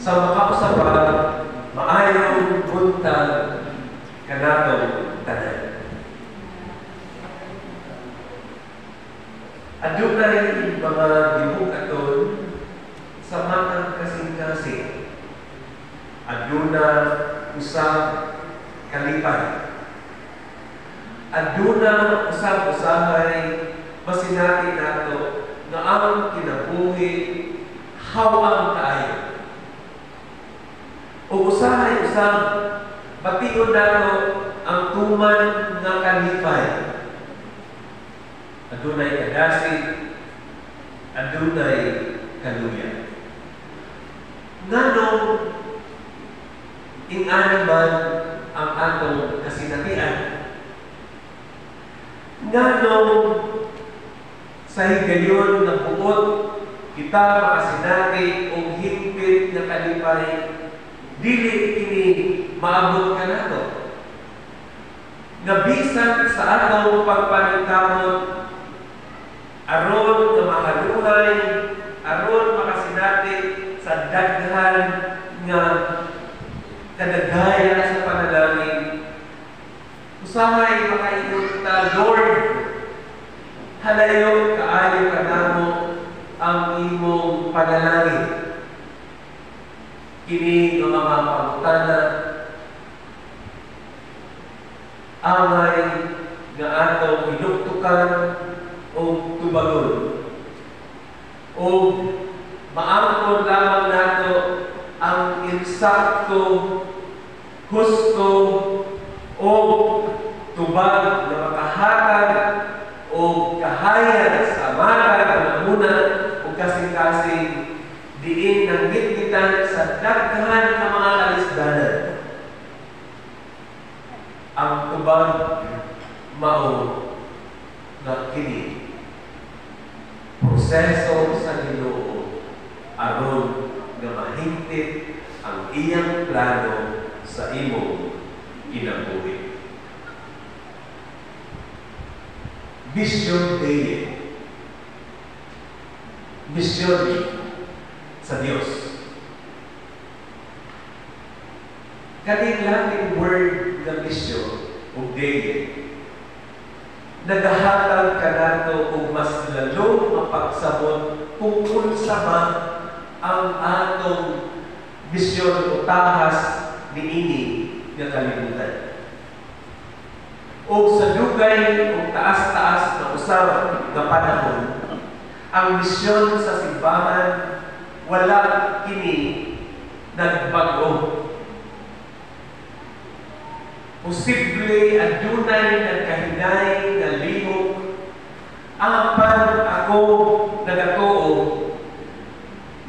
sa makausapan maayong buntag kanatong tanan. Adunay mga gibukaton sa matang kasing-kasing. Aduna usab kalipay. Aduna usab-usahay masinati nato nga ang kinabuhi hawang kaayo. O usahay usab bation nato ang tuman nga kalipay. Adunay kadasig, adunay kaluya. Nganong ingani man ang atong kasinatian? Nganong sa higayon na buot kita makasinati o higpit na kalipay, dili kini maabot ka nato? Nga bisan sa atong pagpaningkamot aron nga mahaluhay, aron makasinati sa daghan nga kadaghayan sa panalangin. Usahay makaingon ta, Lord, halayo kaayo kanamo ang imong panalangin. Kini nga mga pangutana angay nga atong hinuktukan o tubagon. O maangkon lamang nato ang insakto, husto, o tubag na makahatag o kahayan sa matag na muna o kasing-kasing diin ng gitgitan sa daghan ng mga kalisdanan. Ang tubag mao nga kini proseso sa Ginoo aron nga mahingpit ang iyang plano sa imong kinabuhi. Mission Day. Mission sa Dios. Kaning lating word nga mission o day nagahatag ka nato og mas lalong mapagsabot kung unsa man ang atong misyon o tahas niini nga kalibutan. O sa dugay o taas-taas na usab nga panahon, ang misyon sa simbahan wala kini nagbago. Posible adunay nagkahinay nga lihok apan ako nagatuo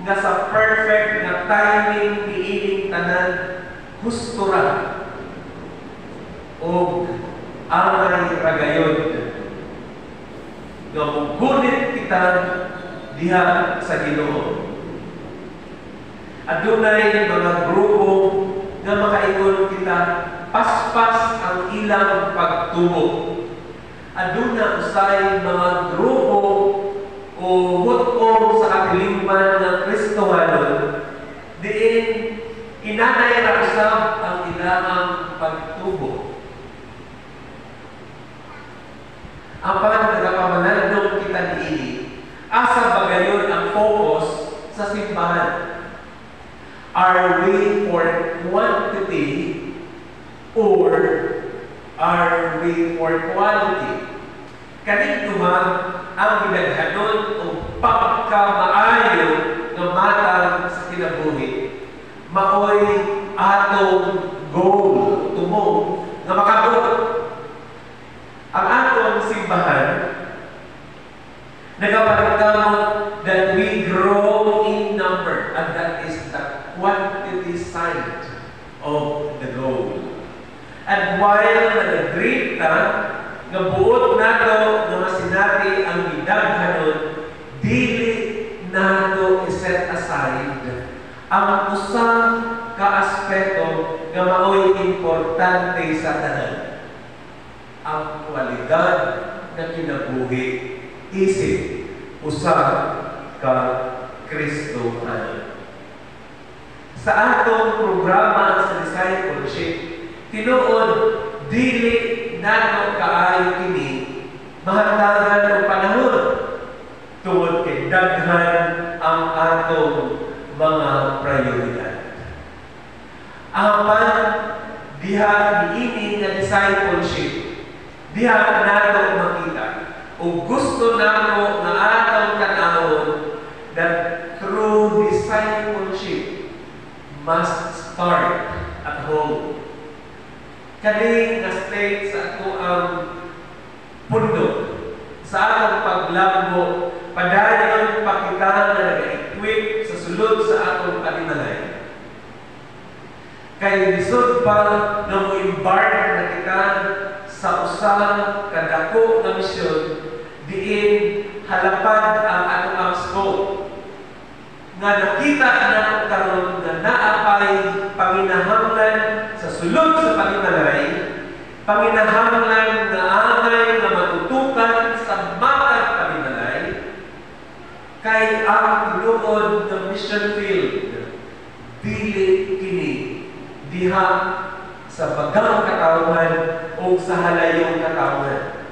nga sa perfect nga timing niining tanan husto ra o angay ragayon nga mugunit kita diha sa Ginoo. Adunay mga grupo nga makaingon kita paspas ang ilang pagtubo. Aduna usay mga grupo o hutong sa katilingban ng Kristohanon diin inanay ra usab ang ilang pagtubo. Apan nagapamanalong kita niini asa bagayon ang focus sa simbahan. Are we for quantity or are we for quality? Kaning duha ang gidaghanon o pagkamaayo nga matang sa kinabuhi. Maoy atong goal, tumong nga makabot. Ang atong simbahan nagapanagkamot that we grow in number, and that is the quantity side of the goal. And while nag-greet ka, nga buot nato nga masinati ang gidaghanon, dili nato iset aside ang usang ka-aspeto nga maoy importante sa tanan. Ang kwalidad na kinabuhi isip usa ka Kristohanon. sa atong programa sa discipleship, tinuod dili nato kaayo kini mahatangan og panahon tungod kay daghan ang atong mga prioridad. Apan diha niini nga discipleship, diha nato makita ug gusto nako nga atong tan-awon that true discipleship must start at home. Kani nga state sa ato ang pundo sa atong paglambo, padayon pa kita na nag-equip sa sulod sa atong panimalay. Kay lisod pa na mo-embark na kita sa usa ka dako nga misyon diin halapad ang atong ang scope. Nga nakita nato karon nga naapay panginahanglan sa sulod sa panimalay, panginahanglan na angay na matutukan sa matag panimalay, kay ang tinuod ng mission field dili kini diha sa bagang katawhan o sa halayong katawhan.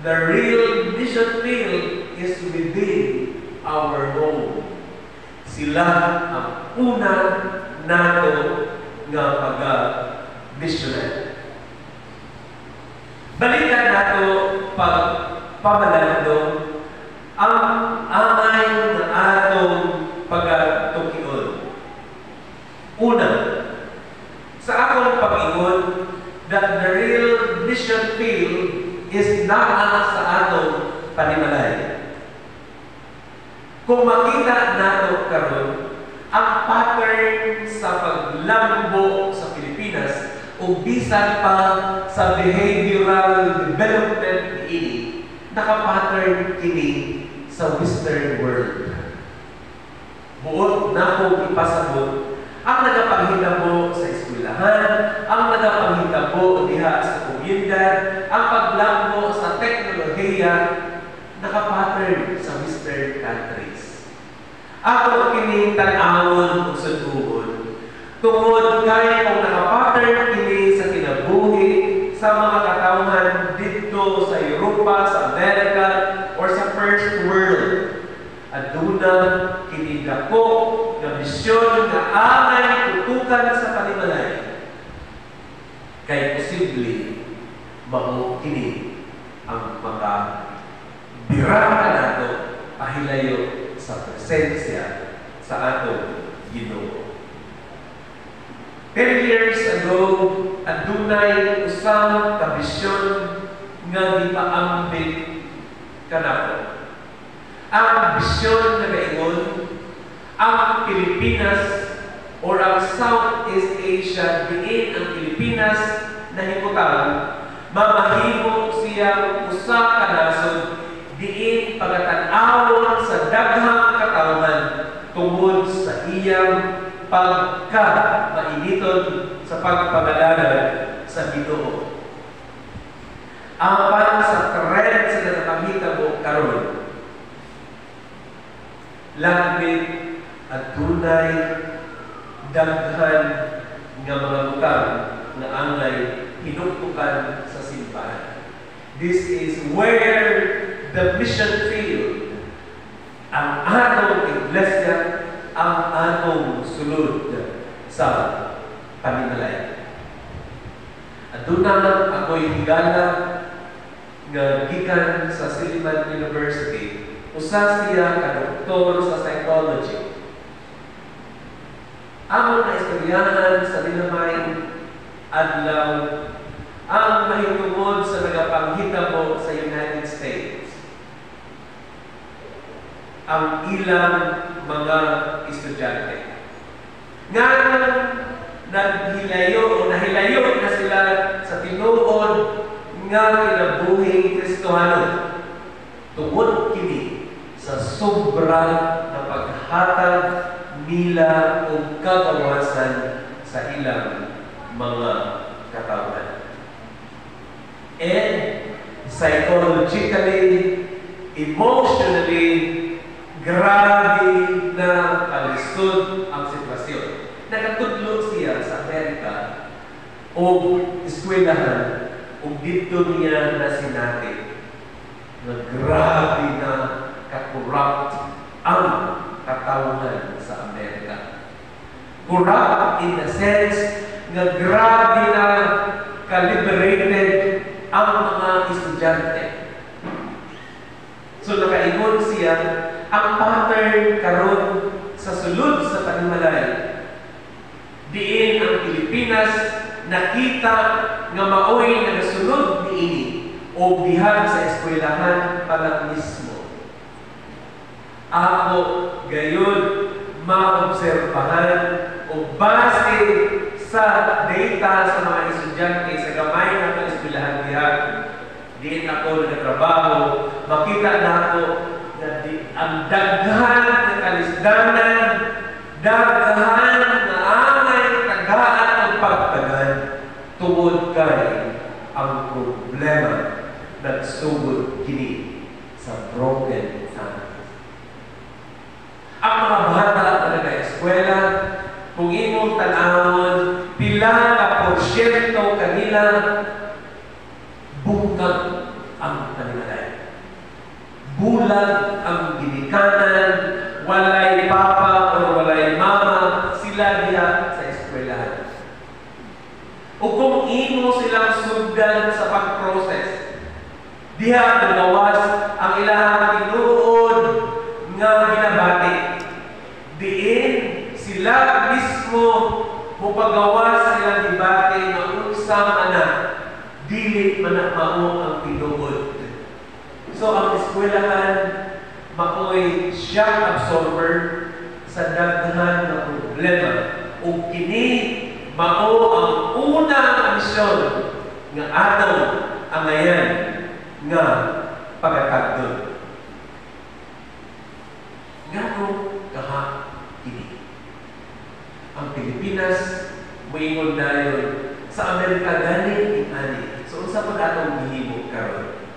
The real mission field is within our home. Sila ang una nato nga pag-missionary. Balikan nato pagpamalandong ang amay na atong pagtukion. Una, sa akong pag-ingon that the real mission field is naa sa atong panimalay. Kung makita nato karon ang pattern sa paglambo sa Pilipinas o bisan pa sa behavioral development ini, nakapattern kini sa Western world. Buot na kong ipasabot ang nagapanghitabo sa eskwelahan, ang nagapanghitabo diha sa komunidad, ang paglambo sa teknolohiya, nakapattern sa Western countries. Ako kining tan-awon ug sudugon. Tungod kay kung nakapattern kini sa kinabuhi sa mga katawhan dito sa Europa, sa Amerika, or sa First World, aduna kini dako nga misyon nga angay tutukan sa panimalay. Kay posible mao kini ang mga biraka nato pahilayo sa presensya sa atong Ginoo. 10 years ago, adunay usang kabisyon nga gipaambit kanako. Ang bisyon na gaingon, ang Pilipinas or ang Southeast Asia, diin ang Pilipinas na himutang, mamahimo siyang usa ka nasod diin pagatan-awon sa daghang katawhan tungod sa iyang pagka-mainiton sa pagpangalanan sa Ginoo. Apan sa trend sa nakakahitabo karon, langit at tunay daghan nga mga butang na angay hinuktukan sa simbahan. This is where the mission field, ang atong iglesia, ang atong sulod sa panimalay. Aduna ako'y higala nga gikan sa Silliman University. Usa siya ka doktor sa psychology. Amon na istoryahan sa dinamay adlaw ang mahitungod sa nagapanghitabo sa United States. Ang ilang mga estudyante nga naghilayo o nahilayo na sila sa tinuod nga kinabuhing Kristohano tungod kini sa sobra na paghatag nila o kagawasan sa ilang mga katawhan. And psychologically, emotionally, grabe na kalisod ang sitwasyon. o eskwelahan o dito niya na sinati na grabe na ka-corrupt ang katawhan sa Amerika. Corrupt in the sense na grabe na ka-liberated ang mga estudyante. So nakaingon siya, ang pattern karon sa sulod sa panimalay, diin ang Pilipinas nakita nga maoy nagasunod niini o bihag sa eskwelahan pala mismo. Ako gayon maobserbahan o base sa data sa mga estudyante sa gamay na eskwelahan bihag, diin ako nagtrabaho, makita na ako na ang daghan na kalisdanan, daghan na angay tagaan ng pagtagan tungod kay ang problema nagsugod kini sa broken families. Ang mga bata na nag-eskwela, kung imong tanawon, pila ka porsyento kanila bungkag ang panimalay. Bulag ang ginikanan, walay papa o walay mama, sila diha sa eskwelahan. O kung imo silang sundan sa pag-process, diha nagawas ang ilahang tinuod nga ginabati. Diin sila mismo mupagawas silang debate na unsang anak, dili man mao ang tinuod. So ang eskwelahan maoy shock absorber sa daghan nga problema ug kini mao ang unang misyon nga atong angayan nga pagkatagdon. Ngano kaha kini ang Pilipinas moingon dayon sa Amerika gani ani. So unsa pa atong gihimo karon?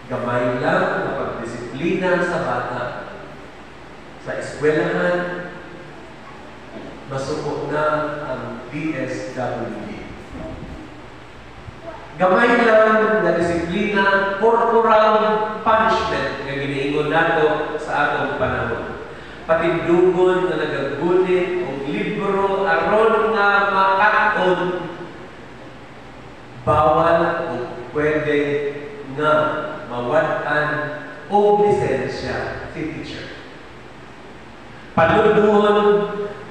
Gamay lang na pagdisiplina sa bata sa eskwelahan, masuko na ang DSWD. Gamay lang na disiplina, corporal punishment nga giniingon nato sa atong panahon. Patindugon na nagagunit o libro aron nga makaton, bawal o pwede nga mawatan o lisensya si teacher. Paluduhon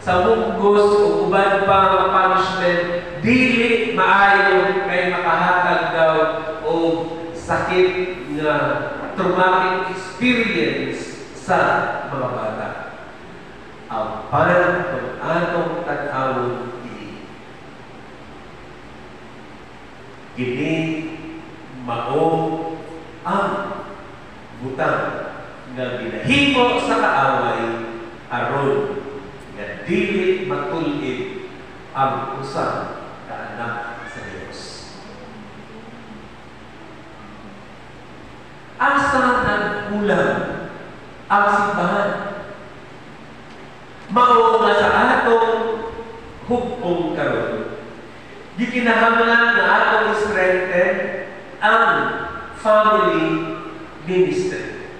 sa munggos o uban pa nga punishment, dili maayo kay makahatag daw o sakit nga traumatic experience sa mga bata. Ang parang kung atong tag-awon kini mao ang butang nga ginahimo sa kaaway aron nga dili matulid ang usa ka anak sa Dios. Asa nagkulang ang simbahan? Mao nga sa atong hugpong karon, gikinahanglan nga atong strengthen ang family ministry.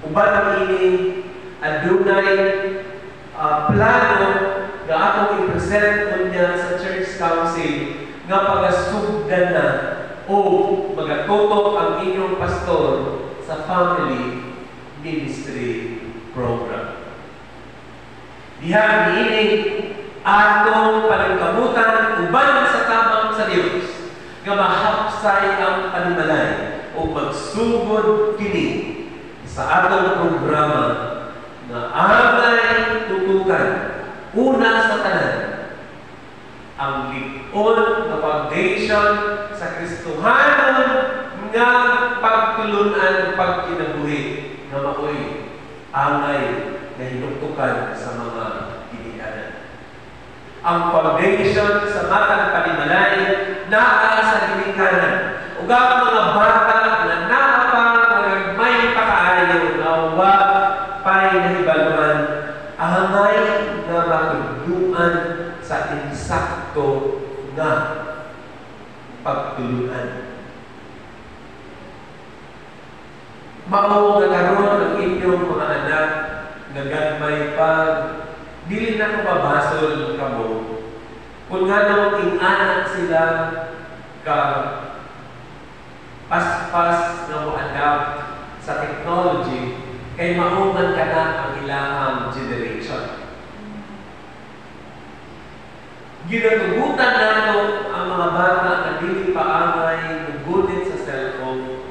Uban ini adunay plano nga atong i-present unya sa church council nga pagasugdan na o magatutok ang inyong pastor sa family ministry program. Diha niini atong paningkamutan uban sa tabang sa Dios nga mahapsay ang panimalay o magsugod kini sa atong programa na angay tutukan una sa tanan ang lig-on na foundation sa Kristohanon nga pagtulunan pagkinabuhi nga maoy angay na hinuktukan sa mga ginikanan. Ang foundation sa matang panimalay naa sa ginikanan ug ang mga bata na naapa may pakaayo na wa pay nahibaluan angay na matuluan sa insakto Mao nga karon ang inyong mga anak nga gagmay pa, dili na ko mabasol kamo. Kung nga nung ing-anak sila ka pas-pas nga mo-adapt sa technology, kay mauman ka na ang ilahang generation. Ginatugutan nato ang mga bata na dili paangay nugunit sa cellphone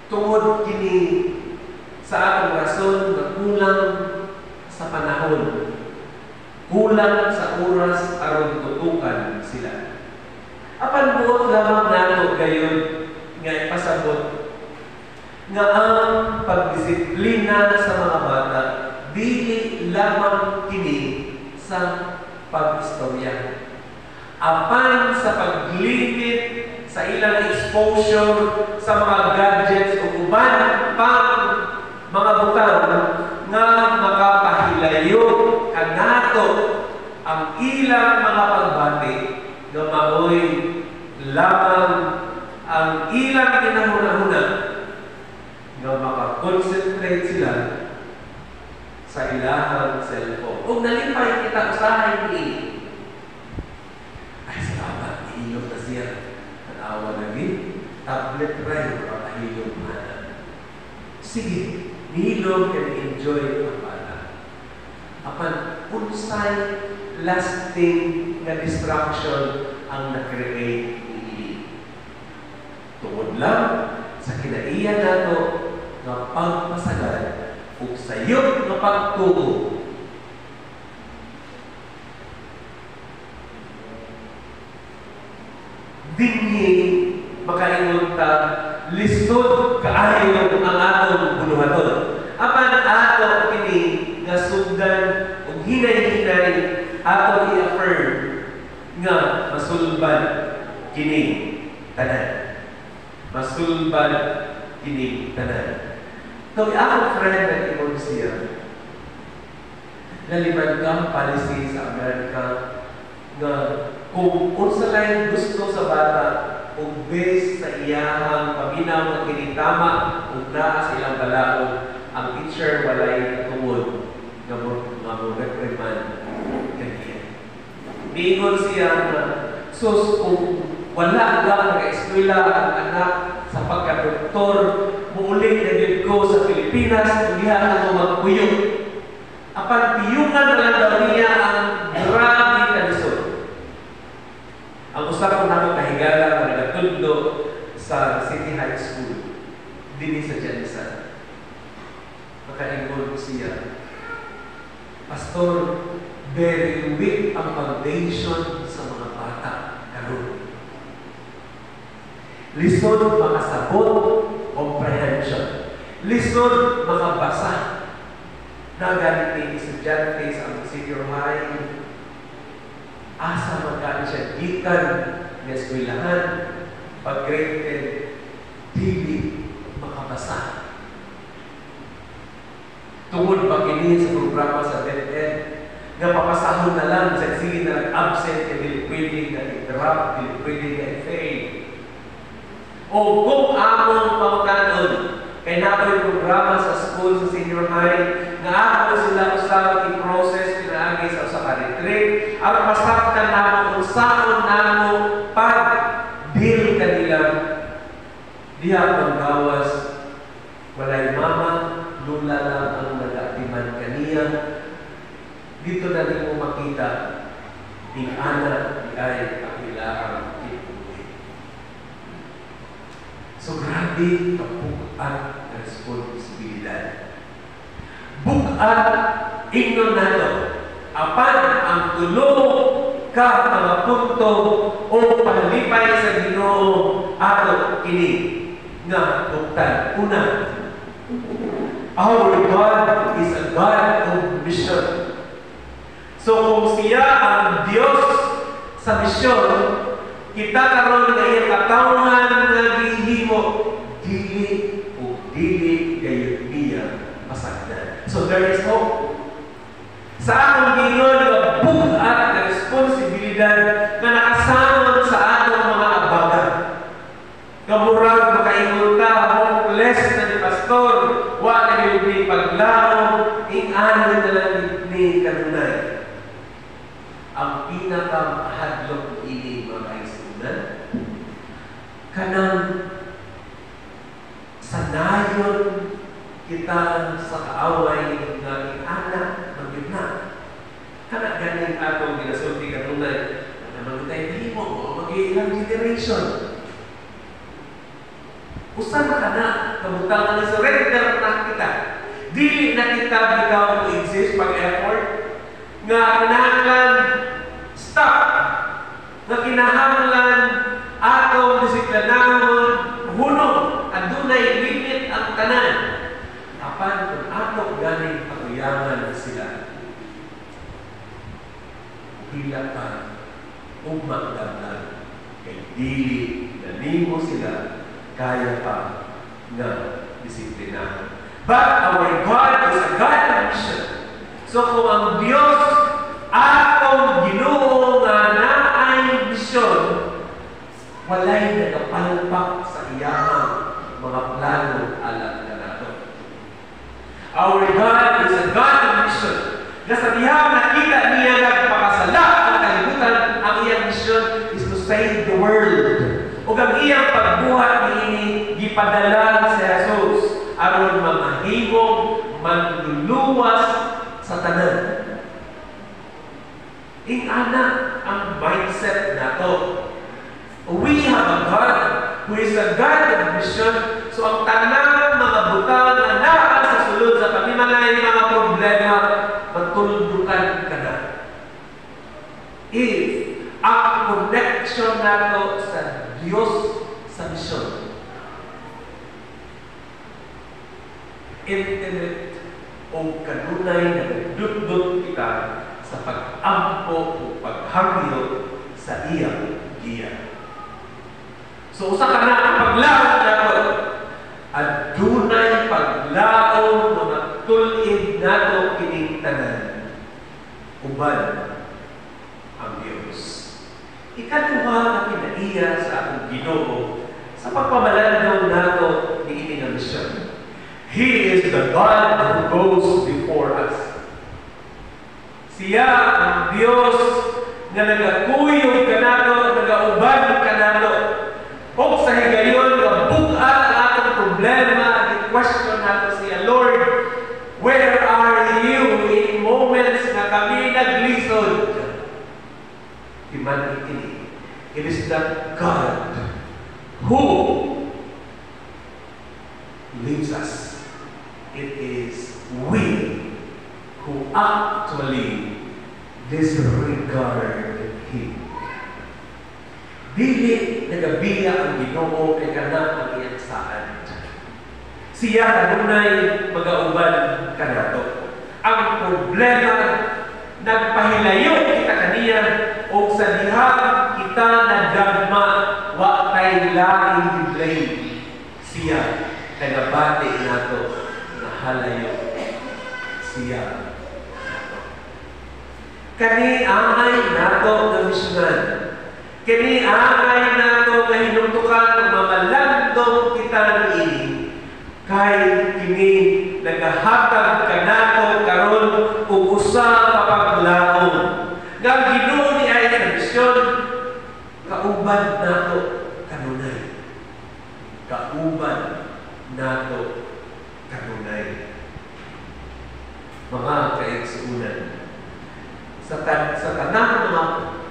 tungod kini sa atong rason na kulang sa panahon, kulang sa oras aron tutukan sila. Apan buot lamang nato gayon nga ipasabot nga ang pagdisiplina sa mga bata dili lamang kini sa pag-istorya, apan sa paglimit sa ilang exposure sa mga gadgets o uban pang mga butang nga makapahilayo kanato ang ilang mga pagbati nga maoy lamang ang ilang kinahuna-huna nga makakonsentrate sila sa ilahang cellphone. Kung nalipay kita usahay ni ay salamat, ihilot na siya. Nanawa lagi, tablet drive, makahilot na. Sige, nihilot and enjoy ang bata. Apan, unsay lasting na distraction ang na-create ni tungod lang sa kinaiyan nato nga pagpasagad ug sayop nga pagtuo. Dinhi makaingon ta lisod kaayo ang atong bunuhaton. Apan ato kini nga sugdan ug hinay-hinay ato i-affirm nga masulbad kini tanan. Masulbad kini tanan. So, akong friend na ibon siya, naliman kang policy sa Amerika nga kung unsa lang gusto sa bata kung based sa iyahang paminaw na kinitama kung naa silang balaod, ang teacher walay katungod nga mo reprimand kaniya. Niingon siya na sus kung wala lang nag-eskwela ang anak sa pagka-doktor, muulit na din ko sa Pilipinas, hindi ako magpuyong. Apan piyungan na lang daw niya ang grabe kanisod. Ang usap ko namin kahigala na nagatundo sa City High School, dini sa Jansan. Makaingon siya, Pastor, very weak ang foundation sa mga bata karon. Lisod makasabot, comprehension. Lisod makabasa. Nagalit ni estudyante sa senior high. Asa magkano siya gikan ng eskwelahan, pag-grade 10, dili makabasa. Tungod ba kini sa programa sa DepEd, nga papasahon na lang sa sige na nag-absent, dili pwede na i-drop, dili pwede na i-fail. O kung among pangutanon, kay nako'y programa sa school sa senior high, nga ako sila usap i-process pinaagi sa usa ka retreat, ang masaktan namo kung saan namo pag-deal kanila diha ang gawas, walay mama, lula lang ang nag-atiman kaniya. Dito na rin mo makita ang anak ay ang ilang so, grabe kabukat na responsibilidad. Bukat, ingnon nato, apan ang tulong ka mga punto o palipay sa Ginoo ato kini nga buktan. Una, our God is a God of mission. So, kung siya ang Diyos sa misyon, kita karon nga iyang katawhan nga gihimo dili o dili gayud niya masagdan. So there is hope. Sa akong gingon nga buhat na responsibilidad nga nakasamon sa atong mga abaga. Kamurag makaingon ta, hopeless na ni Pastor pastor, wala yung ni paglao, ano na lang ni kanunay. Ang pinakamahadlok ini mga kaisunan, kanang sanayon kita sa kaaway nga anak magigna. Kana ganing atong ginasulti kanunay, naman tayo himo mo mag-ilang generation. Usan ka na, kabutangan na surrender na kita. Dili na kita bitaw to exist pag-effort. Nga kinahanglan, stop. Nga kinahanglan, atong disiplinahon, hunong, adunay limit ang tanan. Apan kung atong ganing pagyaman sila, hila pa, umagdamdan, kay dili na nimo sila kaya pa na disiplina. But our God is a God of mission. So kung ang Diyos atong Ginoo nga naay misyon, walay nagapalpak sa iyang mga plano alam na nato. Our God is a God of mission. Sa dihang nakita niya nagpakasala ang kalibutan, ang iyang mission is to save the world. O ang iyang pagbuhat ni gipadala si Jesus aron mamahimong manluluwas sa tanan. Ana ang mindset nato. We have a God who is a God of mission. So ang tanang mga butang na naa sa sulod sa pamimalay mga problema, magtuldukan ka na. If ang connection nato sa Diyos sa misyon, intimate o kanunay na nagdudod kita sa pag-ampo o paghangyo sa iyang giya. So, usa ka na ang paglaon nato at dunay paglaon o nagtulid nato kining tanan uban ang Diyos. Ikaduha na kinaiya sa atong Ginoo sa pagpamalandong nato ni ini nga misyon. He is the God who goes before us. Siya ang Diyos na nagakuyog kanato, nagauban kanato. O sa higayon nga bugat ang atong problema, i-question nato siya, Lord, where are you in moments na kami naglisod? It is that God who leads us. It is we who actually disregard Him. Dili nagabiya ang Ginoo kay kana ang iyang saad. Siya kanunay magauban kanato. Ang problema nagpahilayo kita kaniya o sa dihang kita nagagma wa tay laing blame. Siya nagabati nato na halayo siya nato. Kani angay nato na misyonan. Kini angay nato na hinuntukan ng mamalandong kita niini. Kay kini nagahatag ka nato karon ug usa ka paglaom. Nga Ginoo ni ay sa misyon, kauban nato kanunay. Kauban nato kanunay. Mga kaigsuunan, sa tanang mga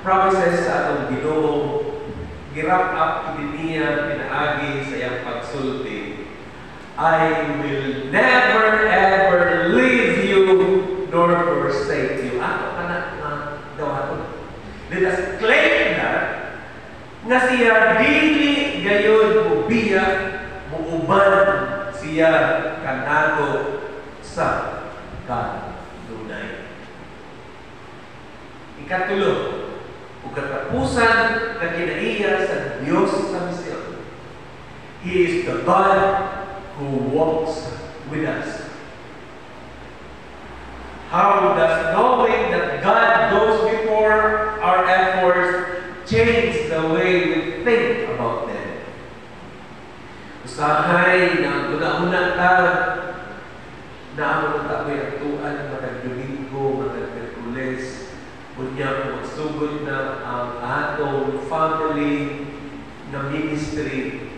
promises sa atong Ginoo, girap up niya pinaagi sa iyang pagsulti, I will never ever leave you nor forsake you. Ako ka na dawaton. Let us claim that nga siya dili gayon mubiya muuban siya kanato sa kanunay. Ikatulo, ug katapusan na kinaiya sa Dios sa misyon. He is the God who walks with us. How does knowing that God goes before our efforts change the way we think about them? Usahay na una-una na ang tapoy aktuan matag Domingo, matag Miyerkules, kunya kung magsugod na ang atong family na ministry,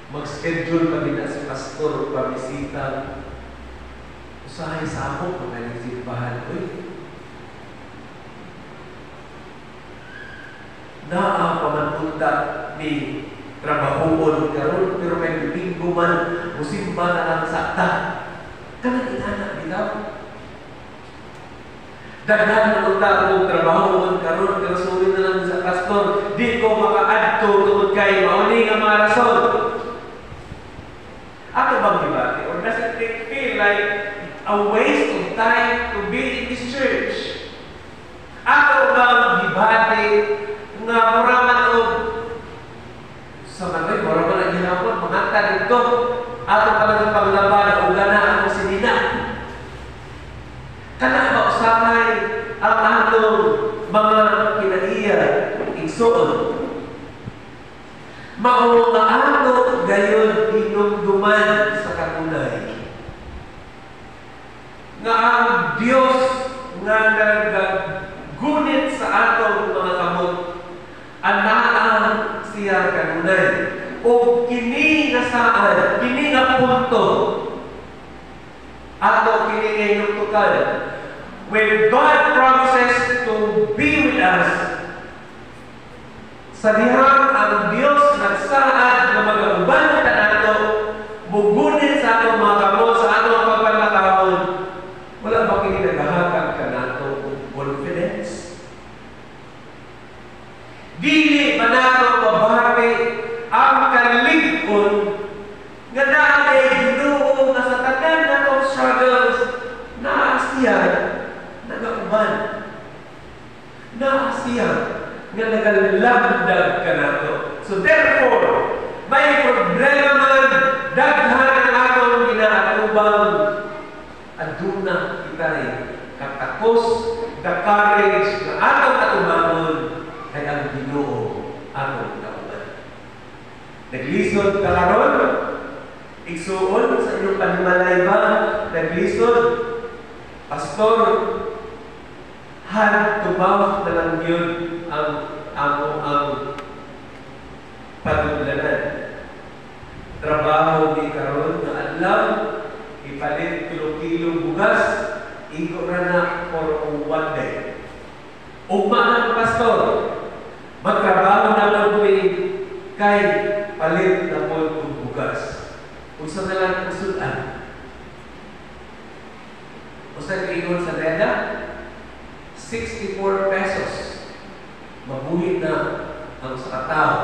mag-schedule kami na si pastor pamisita, usahay sa ako kung kanyang simbahan. Pamanpunta ni trabahoon karon pero may Domingo man musimba na lang sakta. Kanang inana bitaw. Daghan na unta kong trabahoon karon pero sulit na lang sa pastor, di ko makaadto tungod kay mauni nga mga rason. Ako bang dibati? Or does it feel like a waste of time to be in this church? Ako bang dibati nga muraman o sa mga muraman ang ginapon, manganta dito, ato palang panglaban o gana ang sinina. Kana ba usamay ang atong mga kinaiya, igsoon? Mao nga ato gayon hinumduman sa kanunay. Nga ang Dios nga nagagunit sa atong mga kamot, anaan siya kanunay. O kini nga saan, kini nga punto, ato kini nga inutukan. When God promises to be with us, sa dihang ang Diyos nagsaad na mag-uban ka nato, bugunit sa atong mga kamot, sa atong pagpalakahon, wala ba kini nagahakag ka nato confidence? Dili ba nato mabahagi ang kaligkon nga naay Ginoo nga sa tanan natong struggles na siya nagauban, na siya nga nagalagdag ka nato. So therefore, may problema man daghan ang atong ginaatubang, aduna kita'y katakos, ka-courage na atong atubangon ay ang Ginoo atong kauban. Naglisod ka karon, igsuon sa inyong panimalay ba? Naglisod, pastor, hand to mouth na lang yun ang patulanan. Trabaho di karon na adlaw, ipalit kilo-kilo bugas, iko ra na for one day. Ugma ang pastor, magtrabaho na lang po kay palit na po itong bugas. Unsa na lang usulan? Usa ingon sa deda, 64 pesos. Mabuhi na ang sa katao.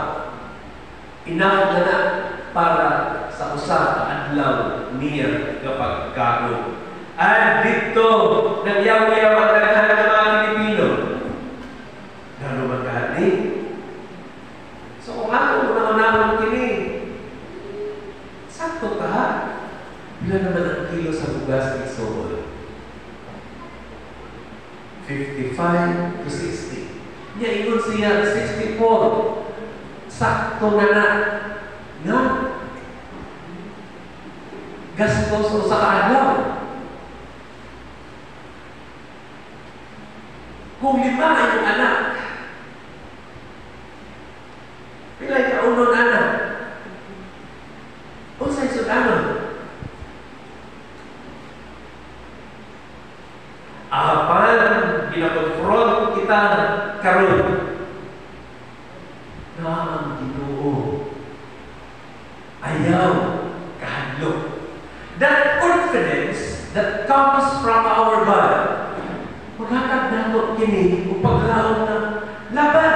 Enough na para sa usa ka adlaw niya kapag karon. At dito, nagyaw-yaw ang daghan ng mga Pilipino. Gano'n magkahali. So, kung ako unang-unang kini, sakto ka ha? Bila naman ang kilo sa bugas ni Sohol? 55 to 60. Niya ingon siya 64. Sakto na nga. Gastos o sa kaadlaw. Kung 5 yung anak, pilay ka unong anak. O sa isudanon. Apan, ginakonfront kita karon na ang Ginoo ayaw kahadlok. That confidence that comes from our God, maghatag nato kini kung paglaon na laban.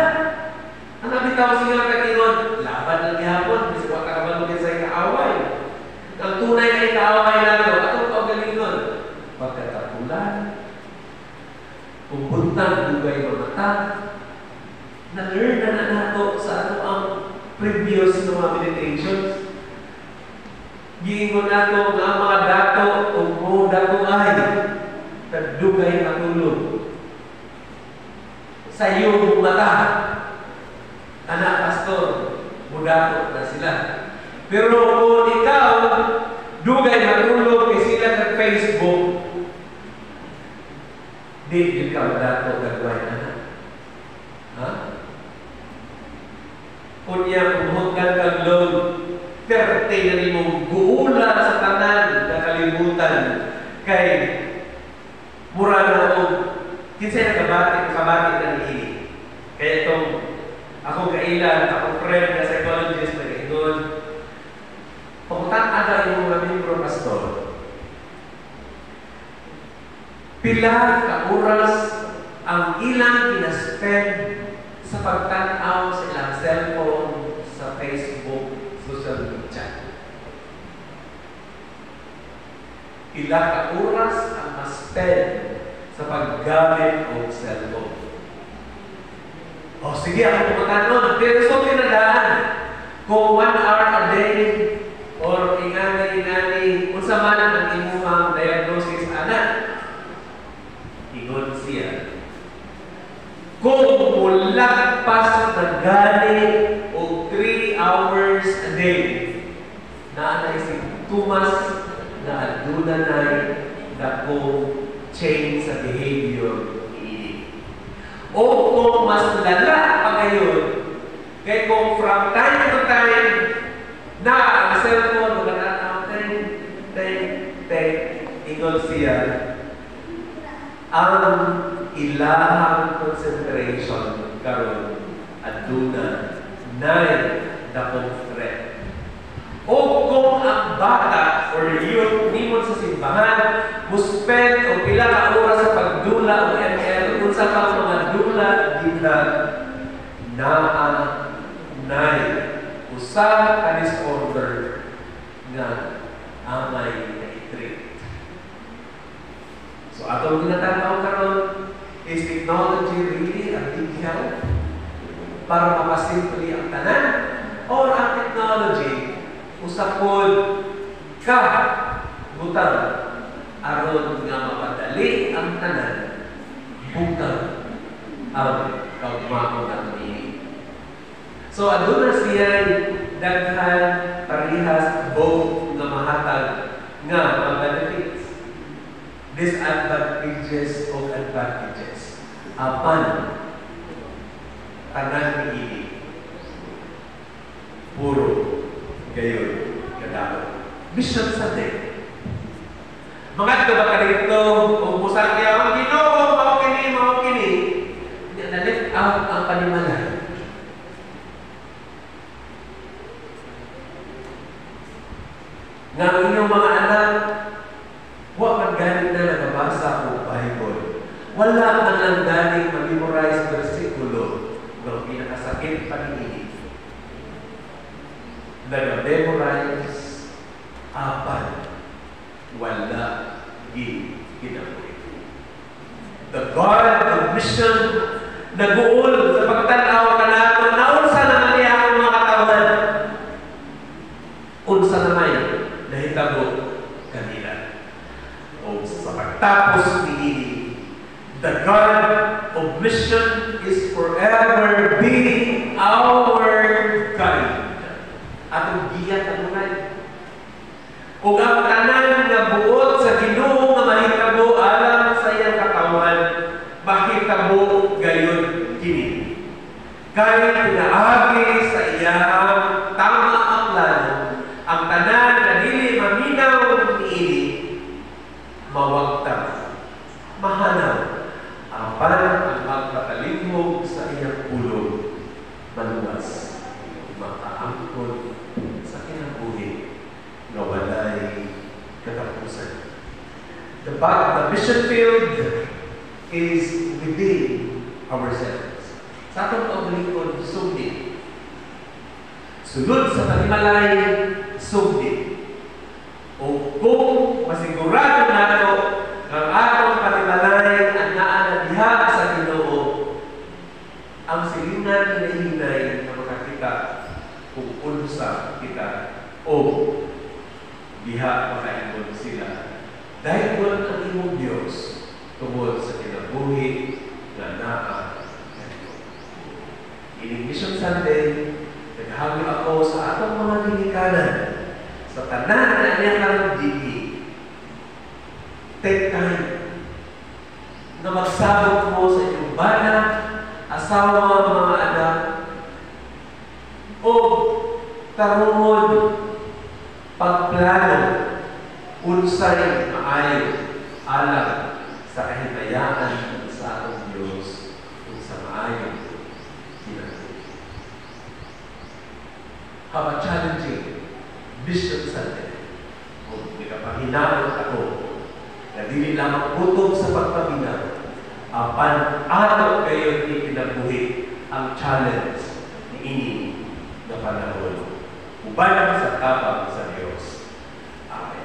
Ang nabitaw siya katingon, laban na gihapon, bisig wa ka kabalo sa kaaway. Ang tunay na kaaway nato, atong kaugalingon, pagkatapulan, kung buntag dugay mamata, na-learn na nato sa ano ang previous na mga meditations. Giingon nato nga mga dato o mo dato ay tagdugay matulog sa iyong mata. Anak pastor, mudato na sila. Pero kung ikaw, dugay matulog kay sila sa Facebook, di ikaw dato gagawin na. Ha? Kunya kung hanggang kang load, 30 na rin mong guula sa tanan na kalimutan kay mura na o kinsay nakabati na niini. Kaya itong akong kailan, akong friend na psychologist na ingon, pagkutan ada yung mga membro pastor, pila ka oras ang ilang inaspend sa pagtanaw sa ilang cellphone, sa Facebook, social media. Pila ka oras ang ma-spend sa paggamit ng cellphone. O sige, ako pumatanon. Pero so pinadaan, kung 1 hour a day, or ingani, kung sa man ang imuhang diagnosis, anak, ingon siya. Kung mulagpas na gani o 3 hours a day, na naisip tumas na adunanay na kung change sa behavior ni. O kung mas lala pa ngayon, kaya kung from time to time na ang cellphone, magandang ingon siya, ang ilahang concentration karon aduna dakong threat. O kung ang bata or youth nimon sa simbahan muspend o pila ka oras sa pagdula o ML kung sa mga dula kita nay usa ka disorder nga amay na-treat. So atong ginatanaw karon, is technology really a big help para mapasimple ang tanan? Or ang technology usapod ka butang aron nga mapadali ang tanan butang ang kaugmao ng ini. So aduna siya daghan parihas both nga mahatag nga mga benefits, disadvantages o advantages. Apan tanan ni puro gayon kadalo. Mission sa day. Mga ba ka dito kung pusang niya ang Ginoo mao kini na-lift out ang panimalay. Nga ang inyong mga anak, huwag magaling na nababasa ang Bible. Wala ka nang galing ma-memorize versikulo ng pinakasakit paningin. Nag-memorize apan wala ginabuhi. The God of mission nag-uol sa pagtanaw ka nato na unsa naman niya ang mga katawan. Unsa naman nahitabo kanila. O sa pagtapos ni the God of mission is forever being our guide. Atong giyan ang mga kung ang tanan nga buot sa Ginoo nga mahitabo alam sa iyang katawan, mahitabo gayon kini. Kaya pinaagi sa iyang tama ang plano, ang tanan na dili maminaw niini, mawagtang, mahanaw, apan ang magpatalimog sa iyang pulong, maluwas, makaangkon sa kinabuhi na walay katapusan. The mission field is within ourselves. Sa atong kaugalingon, sugdi. Sulod sa panimalay, sugdi. O kung masigurado nato ang atong panimalay ang naa diha sa Ginoo, ang silingan hinahinay na makakita kung unsa kita o diha makaingon sila. Dahil ang imong Diyos tungod sa kinabuhi na naa. In Mission Sunday, Nahagyo ako sa atong mga ginikanan, sa tanan na niya kang dili. Take time na magsabot mo sa iyong bana, asawa, mga anak, o tarungod, pagplano, unsay maayo, alam sa kahimayaan sa atong Diyos, kung sa maayo, ginagawa. How challenging Vision Sunday. Kung nagpahinawag ako, na dili lamang butog sa pagpabinaw, apan ato kayo ipinabuhi ang challenge ni ini na panahon. Ubanang sa tabang sa Diyos. Amen.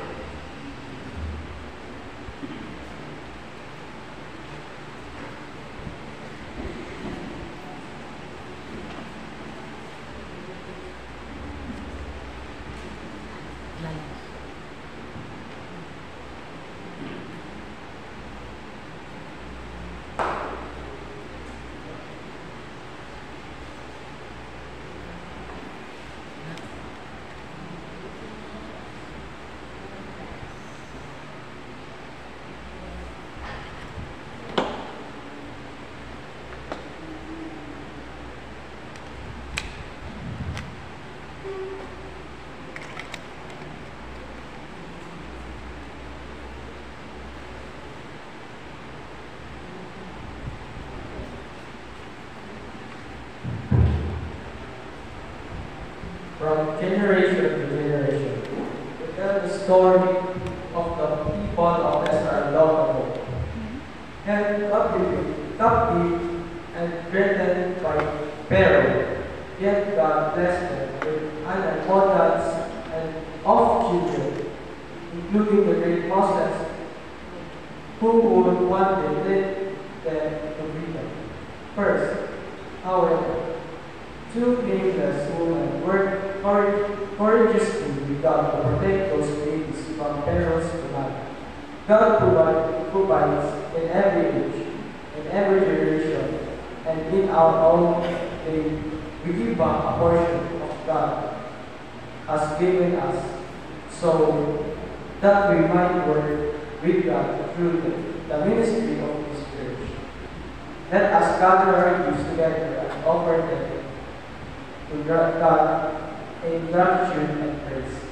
From generation to generation, to tell the story of the people of Israel, held captive and threatened by Pharaoh, yet God blessed them with an abundance and of children, including the great Moses, who would one day lead them to freedom. First, however, two nameless women worked courageously with God to protect those babies from Pharaoh's command. God provides in every age, in every generation, and in our own day, we give back a portion of God has given us, so that we might work with God through the ministry of His Church. Let us gather our gifts together and offer them to God in gratitude and praise.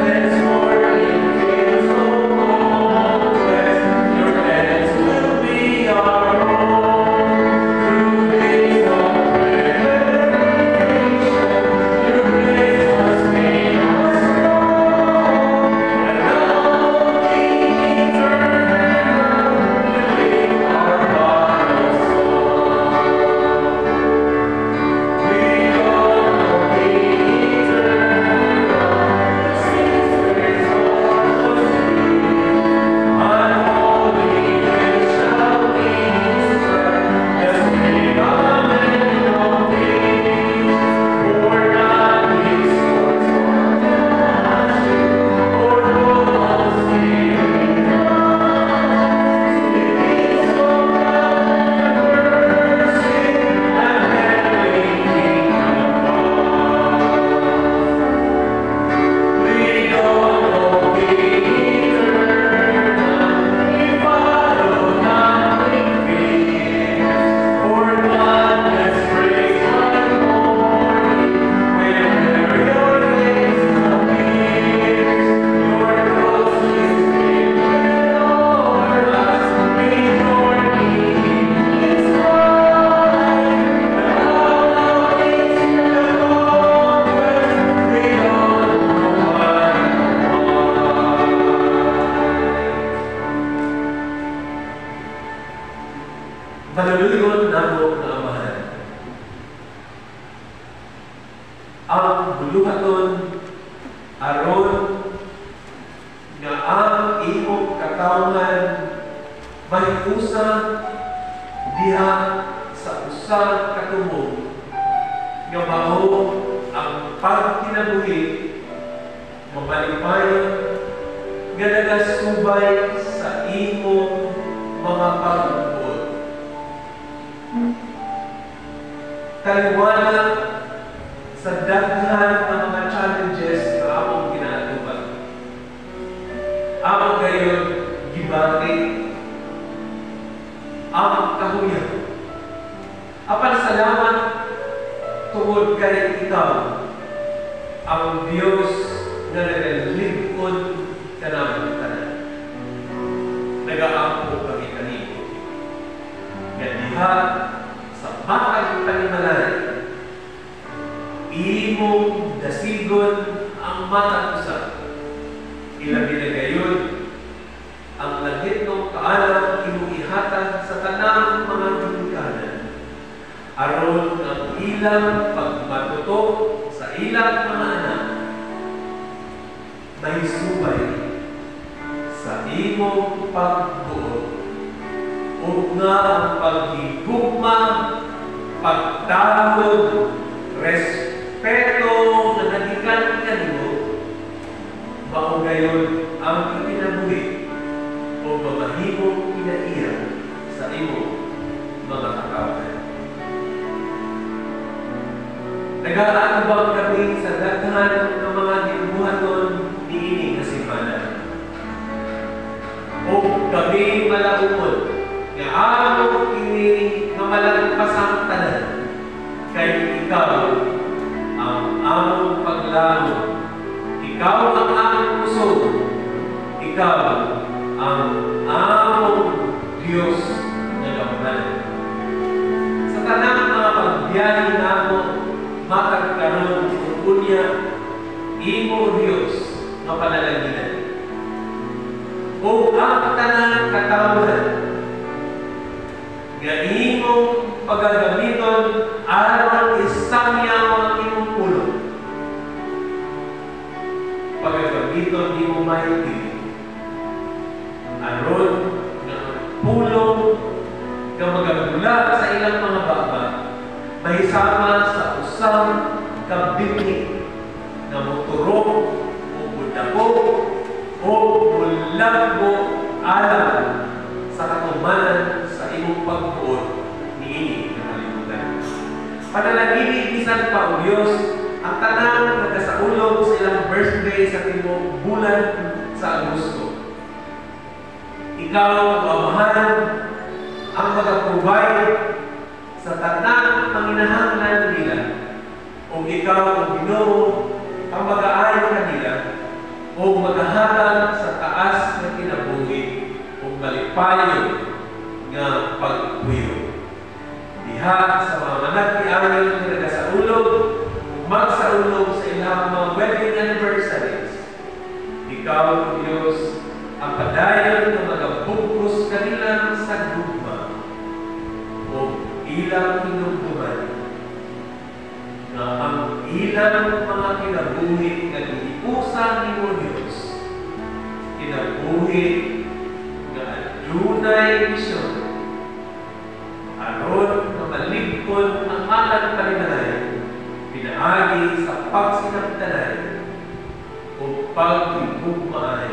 Let's Maluluyon na mo na amahan. Ang buluhaton aron nga ang imong katawhan mahikusa diha sa usa ka tumo nga mao ang pagkinabuhi mamalipay nga nagasubay sa imong mga pagbuod. Taliwala sa daghan ng mga challenges na among ginatubag. Among gayon gibati ang kahuyan. Apan salamat tungod kay ikaw, ang Diyos na nagalingkod ka namin tanan. Nag-aampo kami kanino. Nga diha sa matag panimalay, imong dasigon ang matag usa. Ilabi na gayon ang langit ng kaalam imong ihatag sa tanang mga ginikanan. Aron ang ilang pagmatutok sa ilang mga anak, mahisubay sa imong pagbuod. O nga ang paghigugma, pagtawad, respeto na nagikan kanimo, mao gayon ang ipinabuhi o mamahimong pinaiya sa imong mga katawhan. Nag-aatubang kami sa daghan ng mga gibuhaton niini nga semana. O kami malaumod nga among kini nga malagpasang tanan kay ikaw ang among paglaom. Ikaw ang among puso. Ikaw ang among Diyos na gamhanan. Sa tanang mga pagbiyahe namo matag karon unya imo Dios nga panalaginan. O ang tanang katawhan nga imong pagagamiton aron isamyaw ang imong pulo. Pagagamiton nimo maigi aron nga pulo nga magagula sa ilang mga baba mahisama sa usang kabitnik na moturok o budako o mulagbo alam sa katumanan sa imong pagbuod niini na kalibutan. Panalangini bisan pa o Diyos ang tanang nagkasaulog sa ilang birthday sa timong bulan sa Agosto. Ikaw ang amahan ang mag-provide sa tanang panginahanglan nila. O ikaw ang Ginoo ang mag-aayon kanila o maghahatag sa taas na kinabuhi o malipayon nga pagpuyo. Diha sa mga manag-iayon na nagasaulog o magsaulog sa ilang mga wedding anniversaries, ikaw ang Diyos ang padayon na magabugkos kanila sa gugma o ilang hinugduman na ang ilang mga kinabuhi na giiusan ni mo Diyos, kinabuhi na adunay misyon aron na maligpon ang matag panimalay pinaagi sa pagsinabtanay o pagtibugmaay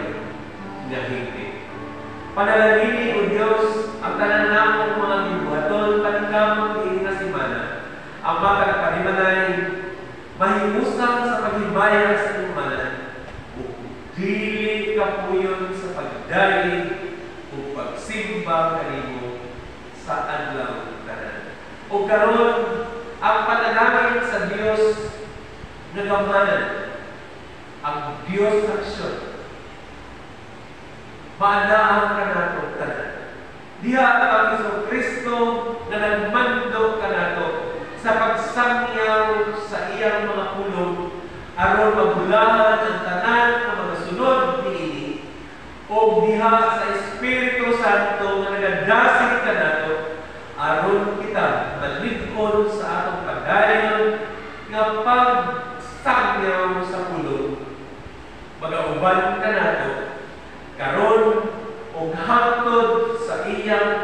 nga hindi. Panalangini o Diyos ang tanan namong mga gibuhaton paningkamot diin nga semana ang matag panimalay mahimusang sa paghibayan sa imanan o dili kapuyon sa pagdali o pagsimba kanimo sa adlaw tanan. O karon ang panalangin sa Dios nga gamhanan, ang Dios ng aksyon, maanaan ka nato tanan. Diha ang Kristo na nagmando ka nato sa pagsamyaw sa iyang mga pulong aron magulahan ang tanan ng mga sunod niini o diha sa Espiritu Santo nga nagadasig ka nato aron kauban kanato karon ug hangtod sa iyang